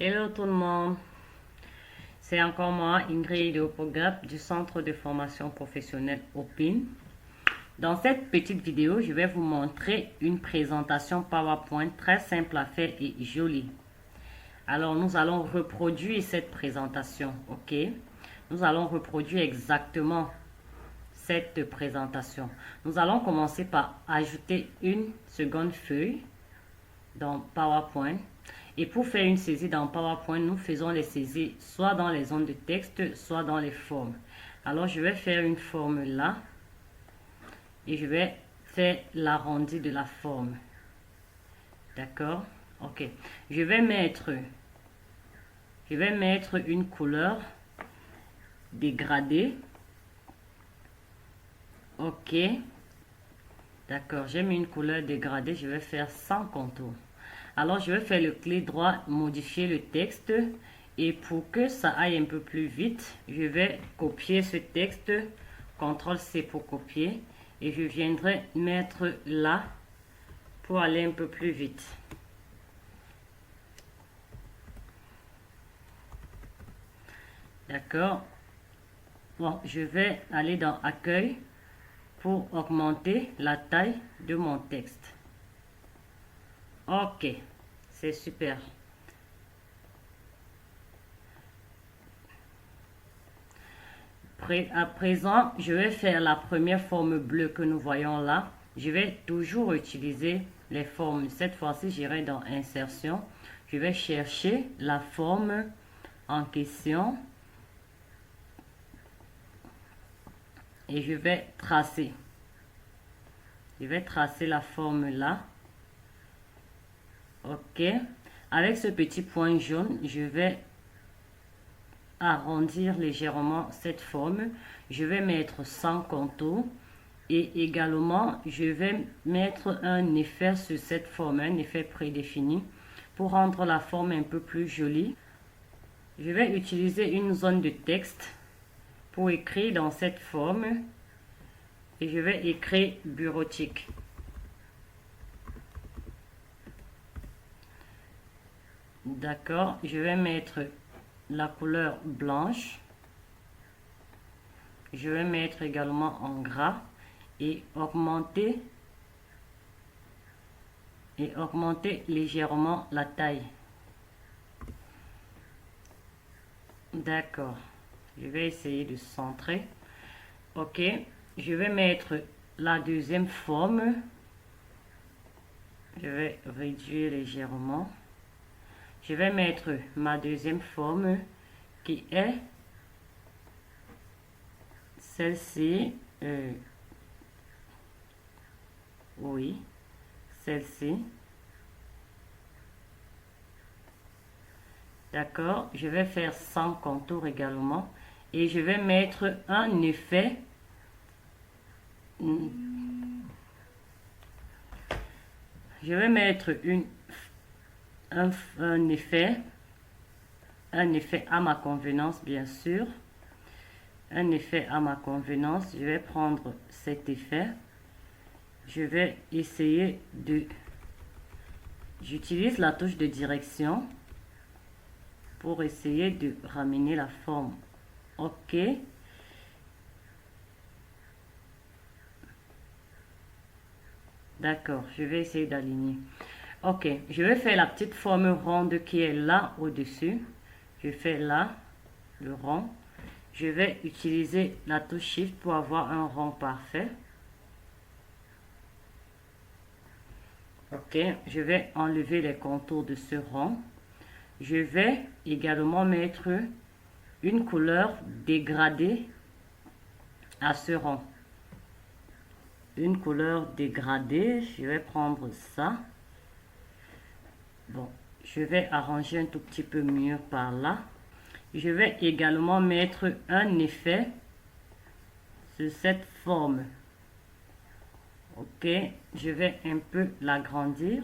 Hello tout le monde, c'est encore moi, Ingrid Opogap du Centre de formation professionnelle OPIN. Dans cette petite vidéo, je vais vous montrer une présentation PowerPoint très simple à faire et jolie. Alors, nous allons reproduire cette présentation, ok? Nous allons reproduire exactement cette présentation. Nous allons commencer par ajouter une seconde feuille dans PowerPoint. Et pour faire une saisie dans PowerPoint, nous faisons les saisies soit dans les zones de texte, soit dans les formes. Alors, je vais faire une forme là. Et je vais faire l'arrondi de la forme. D'accord? Ok. Je vais mettre une couleur dégradée. Ok. D'accord. J'ai mis une couleur dégradée. Je vais faire sans contour. Alors, je vais faire le clic droit, modifier le texte. Et pour que ça aille un peu plus vite, je vais copier ce texte. CTRL-C pour copier. Et je viendrai mettre là pour aller un peu plus vite. D'accord. Bon, je vais aller dans Accueil pour augmenter la taille de mon texte. Ok, c'est super. À présent, je vais faire la première forme bleue que nous voyons là. Je vais toujours utiliser les formes. Cette fois-ci, j'irai dans Insertion. Je vais chercher la forme en question. Et je vais tracer. Je vais tracer la forme là. Ok. Avec ce petit point jaune, je vais arrondir légèrement cette forme. Je vais mettre sans contour. Et également, je vais mettre un effet sur cette forme, un effet prédéfini pour rendre la forme un peu plus jolie. Je vais utiliser une zone de texte pour écrire dans cette forme et je vais écrire bureautique. D'accord, je vais mettre la couleur blanche. Je vais mettre également en gras et augmenter légèrement la taille. D'accord, je vais essayer de centrer. Ok, je vais mettre la deuxième forme. Je vais réduire légèrement. Je vais mettre ma deuxième forme qui est celle-ci. Oui, celle-ci. D'accord, je vais faire sans contour également. Et je vais mettre un effet. Je vais mettre un effet à ma convenance, bien sûr. Un effet à ma convenance. Je vais prendre cet effet. Je vais essayer de... J'utilise la touche de direction pour essayer de ramener la forme. Ok. D'accord, je vais essayer d'aligner. Ok, je vais faire la petite forme ronde qui est là au-dessus. Je fais là, le rond. Je vais utiliser la touche Shift pour avoir un rond parfait. Ok, je vais enlever les contours de ce rond. Je vais également mettre une couleur dégradée à ce rond. Une couleur dégradée, je vais prendre ça. Bon, je vais arranger un tout petit peu mieux par là. Je vais également mettre un effet sur cette forme. Ok, je vais un peu l'agrandir.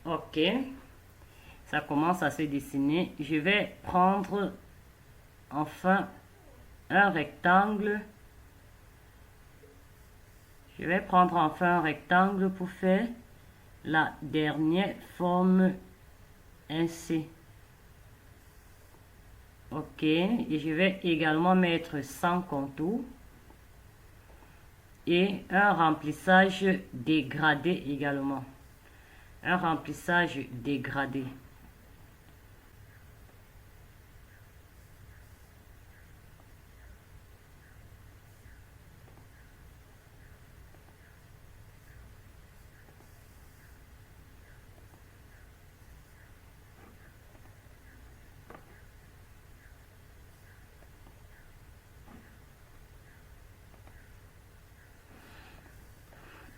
Ok, ça commence à se dessiner. Je vais prendre enfin un rectangle. Je vais prendre enfin un rectangle pour faire la dernière forme ainsi. Ok, et je vais également mettre sans contour et un remplissage dégradé également. Un remplissage dégradé.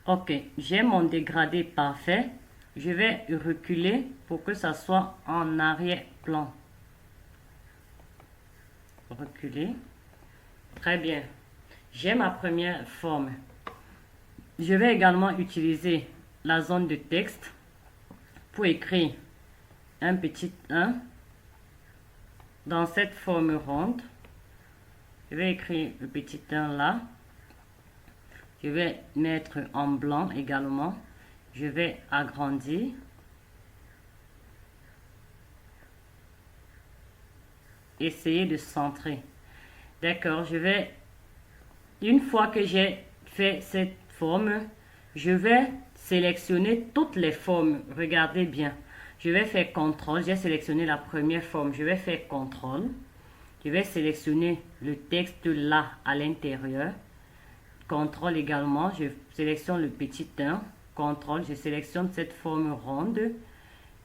Ok, j'ai mon dégradé parfait. Je vais reculer pour que ça soit en arrière-plan. Reculer. Très bien. J'ai ma première forme. Je vais également utiliser la zone de texte pour écrire un petit 1 dans cette forme ronde. Je vais écrire le petit 1 là. Je vais mettre en blanc également. Je vais agrandir. Essayer de centrer. D'accord, une fois que j'ai fait cette forme, je vais sélectionner toutes les formes. Regardez bien. Je vais faire CTRL. J'ai sélectionné la première forme. Je vais faire CTRL. Je vais sélectionner le texte là à l'intérieur. CTRL également. Je sélectionne le petit 1. CTRL. Je sélectionne cette forme ronde.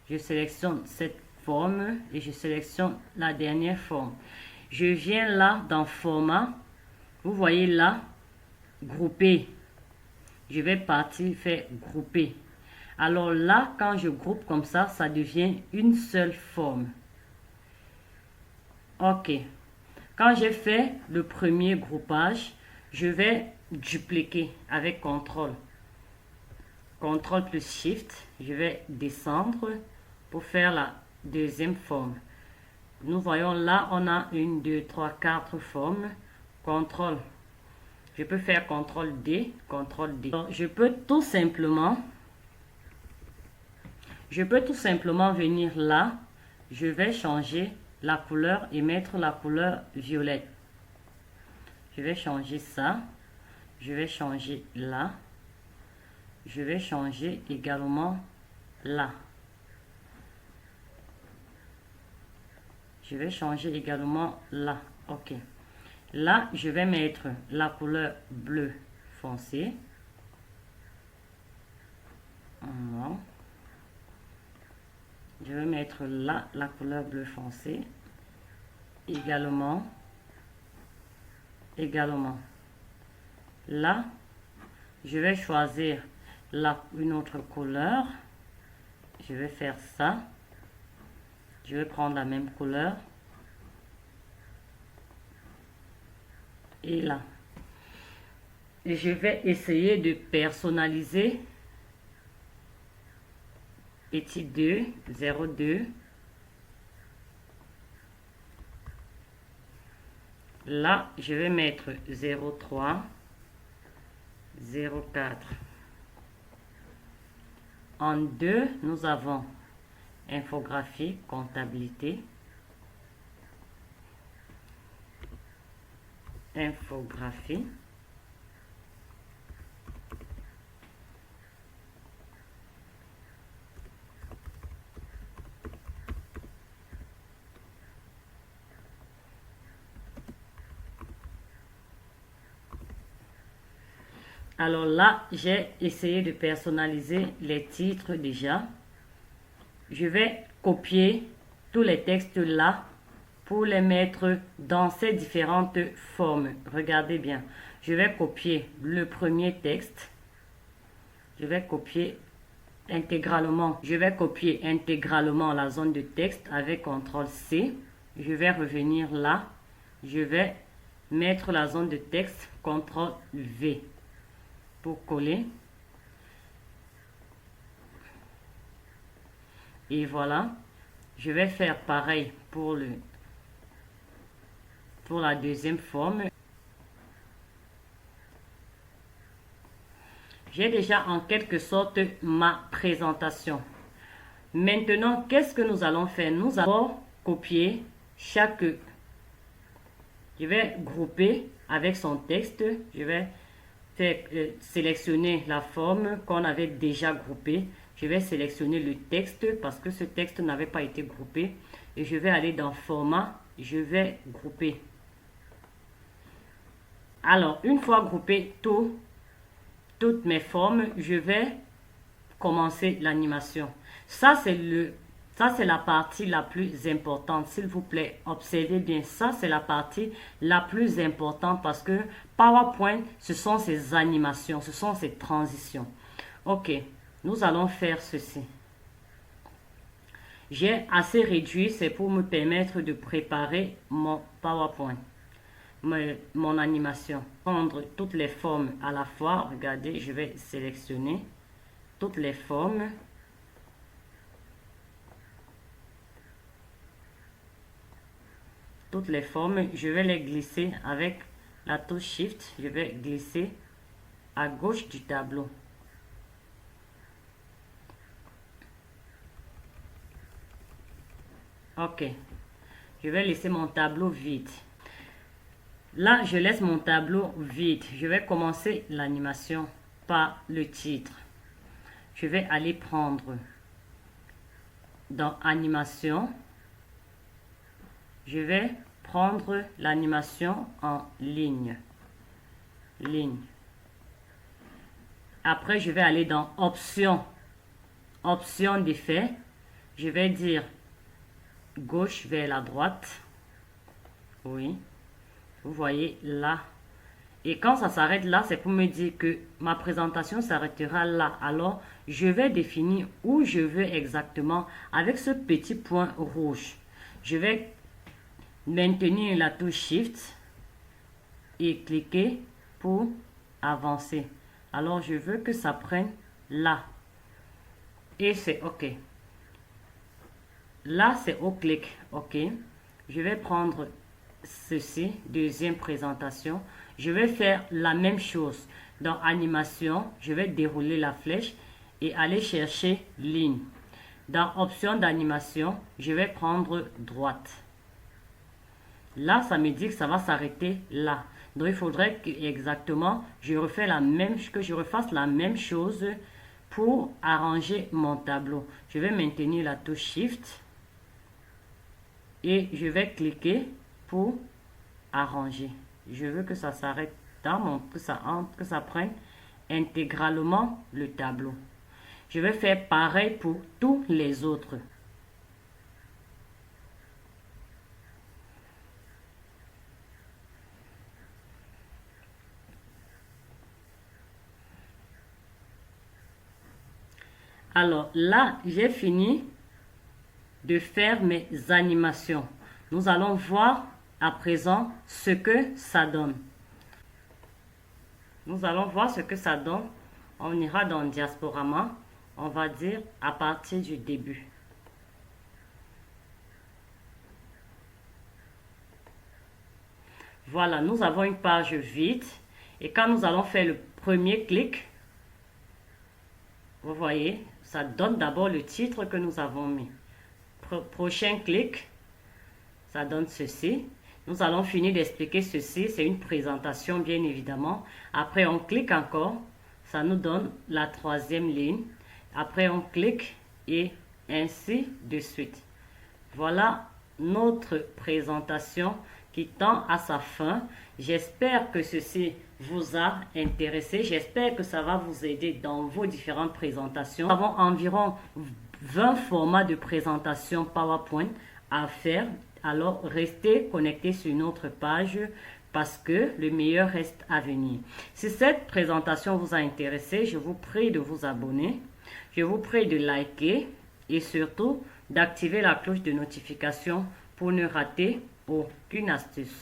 Je sélectionne cette forme et je sélectionne la dernière forme. Je viens là dans format. Vous voyez là, grouper. Je vais partir faire grouper. Alors là, quand je groupe comme ça devient une seule forme. Ok. Quand j'ai fait le premier groupage, je vais dupliquer avec CTRL. CTRL plus SHIFT. Je vais descendre pour faire la deuxième forme. Nous voyons là, on a 1, 2, 3, 4 formes. CTRL. Je peux faire CTRL D, CTRL D. Donc, je peux tout simplement venir là. Je vais changer la couleur et mettre la couleur violette. Je vais changer ça. Je vais changer là. Je vais changer également là. Je vais changer également là. Ok. Là, je vais mettre la couleur bleu foncé. Non. Je vais mettre là la couleur bleu foncé. Également. Là, je vais choisir une autre couleur. Je vais faire ça. Je vais prendre la même couleur. Et là. Et je vais essayer de personnaliser. Petit 2, 0,2. Là, je vais mettre 0,3, 0,4. En 2, nous avons infographie, comptabilité. Infographie. Alors là, j'ai essayé de personnaliser les titres déjà. Je vais copier tous les textes là pour les mettre dans ces différentes formes. Regardez bien. Je vais copier le premier texte. Je vais copier intégralement. Je vais copier intégralement la zone de texte avec CTRL-C. Je vais revenir là. Je vais mettre la zone de texte CTRL-V pour coller. Et voilà, je vais faire pareil pour la deuxième forme. J'ai déjà en quelque sorte ma présentation. Maintenant, qu'est-ce que nous allons faire? Nous allons copier chaque... Je vais grouper avec son texte. Je vais sélectionner la forme qu'on avait déjà groupée. Je vais sélectionner le texte parce que ce texte n'avait pas été groupé. Et je vais aller dans format. Je vais grouper. Alors, une fois groupé toutes mes formes, je vais commencer l'animation. Ça, c'est la partie la plus importante. S'il vous plaît, observez bien. Ça, c'est la partie la plus importante parce que PowerPoint, ce sont ces animations, ce sont ces transitions. Ok, nous allons faire ceci. J'ai assez réduit, c'est pour me permettre de préparer mon PowerPoint, mon animation. Prendre toutes les formes à la fois. Regardez, je vais sélectionner toutes les formes. Toutes les formes, je vais les glisser avec la touche Shift. Je vais glisser à gauche du tableau. Ok, je vais laisser mon tableau vide. Là, je laisse mon tableau vide. Je vais commencer l'animation par le titre. Je vais aller prendre dans animation. Je vais prendre l'animation en ligne. Après, je vais aller dans options. Options d'effet. Je vais dire gauche vers la droite. Oui. Vous voyez là. Et quand ça s'arrête là, c'est pour me dire que ma présentation s'arrêtera là. Alors, je vais définir où je veux exactement avec ce petit point rouge. Je vais maintenir la touche Shift et cliquer pour avancer. Alors, je veux que ça prenne là. Et c'est OK. Là, c'est au clic. OK. Je vais prendre ceci, deuxième présentation. Je vais faire la même chose. Dans animation, je vais dérouler la flèche et aller chercher ligne. Dans option d'animation, je vais prendre droite. Là, ça me dit que ça va s'arrêter là. Donc, il faudrait que exactement, je refasse la même chose pour arranger mon tableau. Je vais maintenir la touche Shift et je vais cliquer pour arranger. Je veux que ça s'arrête que ça prenne intégralement le tableau. Je vais faire pareil pour tous les autres. Alors là, j'ai fini de faire mes animations. Nous allons voir à présent ce que ça donne. Nous allons voir ce que ça donne. On ira dans Diasporama. On va dire à partir du début. Voilà, nous avons une page vide. Et quand nous allons faire le premier clic, vous voyez, ça donne d'abord le titre que nous avons mis. Prochain clic, ça donne ceci. Nous allons finir d'expliquer ceci. C'est une présentation, bien évidemment. Après, on clique encore. Ça nous donne la troisième ligne. Après, on clique et ainsi de suite. Voilà notre présentation qui tend à sa fin. J'espère que ceci vous a intéressé. J'espère que ça va vous aider dans vos différentes présentations. Nous avons environ 20 formats de présentation PowerPoint à faire. Alors, restez connectés sur notre page parce que le meilleur reste à venir. Si cette présentation vous a intéressé, je vous prie de vous abonner. Je vous prie de liker et surtout d'activer la cloche de notification pour ne rater aucune astuce.